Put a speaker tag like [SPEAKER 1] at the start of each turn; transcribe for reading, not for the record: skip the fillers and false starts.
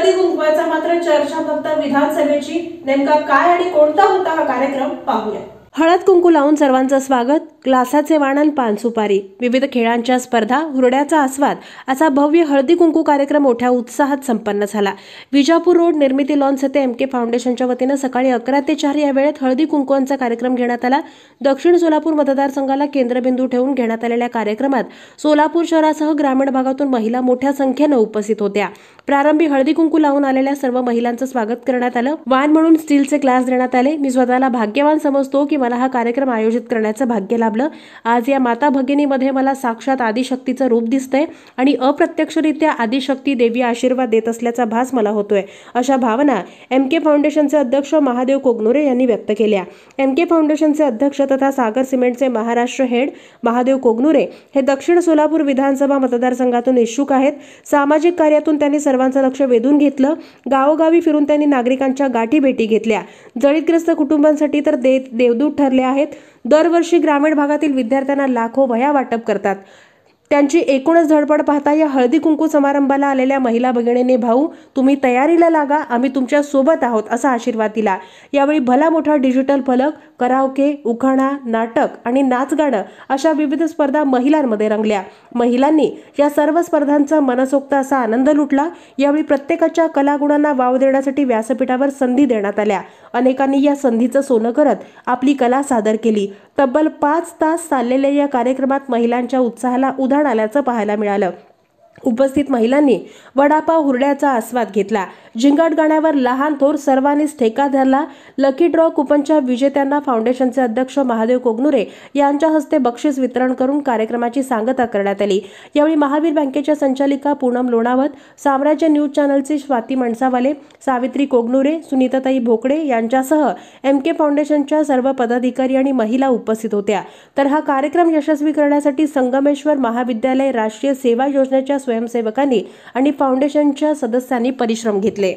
[SPEAKER 1] हळदी कुंकवाचा मात्र चर्चा फक्त विधानसभेची। नेमका काय आणि कोणता होता हा कार्यक्रम पाहूया। हळद कुंकू लावून सर्वांचं स्वागत, ग्लासाचे वाणन पान सुपारी, विविध खेळांच्या स्पर्धा, हुरड्याचा आस्वाद असा भव्य हळदी कुंकू कार्यक्रम मोठ्या उत्साहात संपन्न झाला। विजापूर रोड निर्मिती लॉन्स येथे एमके फाउंडेशनच्या वतीने सकाळी 11 ते 4 या वेळेत हळदी कुंकवाचा कार्यक्रम घेण्यात आला। दक्षिण सोलापूर मतदारसंघाला केंद्रबिंदू ठेवून घेण्यात आलेल्या कार्यक्रमात सोलापूर शहरासह ग्रामीण भागातून महिला मोठ्या संख्येने उपस्थित होत्या। प्रारंभी हळदी कुंकू लावून आलेल्या सर्व महिलांचं स्वागत करण्यात आलं। वाण म्हणून स्टीलचे ग्लास देण्यात आले। मी स्वतःला भाग्यवान समजतो की मला हा कार्यक्रम आयोजित करण्याचं भाग्य लाभलं। आज या माता भगिनीमध्ये मला साक्षात आदिशक्तीचं रूप दिसतंय आणि अप्रत्यक्षरित्या आदिशक्ती देवी आशीर्वाद देत असल्याचा भास मला होतोय, अशा भावना एमके फाउंडेशनचे अध्यक्ष महादेव कोगनुरे यांनी व्यक्त केल्या। एमके फाउंडेशनचे अध्यक्ष तथा सागर सिमेंटचे महाराष्ट्र हेड महादेव कोगनुरे हे दक्षिण सोलापूर विधानसभा मतदारसंघातून इच्छुक आहेत। सामाजिक कार्यातून त्यांनी सर्वांचं लक्ष वेधून घेतलं। गावोगावी फिरून त्यांनी नागरिकांच्या गाठी भेटी घेतल्या। जळीतग्रस्त कुटुंबांसाठी तर देवदूत ठरले आहेत। दरवर्षी ग्रामीण भागातील विद्यार्थ्यांना लाखो वह्या वाटप करतात। त्यांची एकूणच धडपड पाहता या हळदी कुंकू समारंभाला आलेल्या महिला भगिनींनी भाऊ तुम्ही तयारीला लागा, आम्ही तुमच्या सोबत आहोत असा आशीर्वाद दिला। यावेळी भला मोठा डिजिटल फलक, कराओके, उखाणा, नाटक आणि नाचगाणं अशा विविध स्पर्धा महिलांमध्ये रंगल्या। महिलांनी या सर्व स्पर्धांचा मनसोक्त असा आनंद लुटला। यावेळी प्रत्येकाच्या कलागुणांना वाव देण्यासाठी व्यासपीठावर संधी देण्यात आल्या। अनेकांनी या संधीचं सोनं करत आपली कला सादर केली। तब्बल 5 तास चाललेल्या या कार्यक्रमात महिलांच्या उत्साहाला उधाण आल्याचं पाहायला मिळालं। उपस्थित महिलांनी वडापाव हुरड्याचा आस्वाद घेतला। जिंगाट गाण्यावर लहान थोर सर्वांनीच ठेका धरला। लकी ड्रॉ कुपनच्या विजेत्यांना फाउंडेशनचे अध्यक्ष महादेव कोगनुरे यांच्या हस्ते बक्षीस वितरण करून कार्यक्रमाची सांगता करण्यात आली। यावेळी महावीर बँकेच्या संचालिका पूनम लोणावत, साम्राज्य न्यूज चॅनलचे स्वाती मणसावाले, सावित्री कोगनुरे, सुनीताताई भोकडे यांच्यासह एमके फाउंडेशनच्या सर्व पदाधिकारी आणि महिला उपस्थित होत्या। तर हा कार्यक्रम यशस्वी करण्यासाठी संगमेश्वर महाविद्यालय राष्ट्रीय सेवा योजनेच्या स्वयंसेवकांनी आणि फाउंडेशनच्या सदस्यांनी परिश्रम घेतले।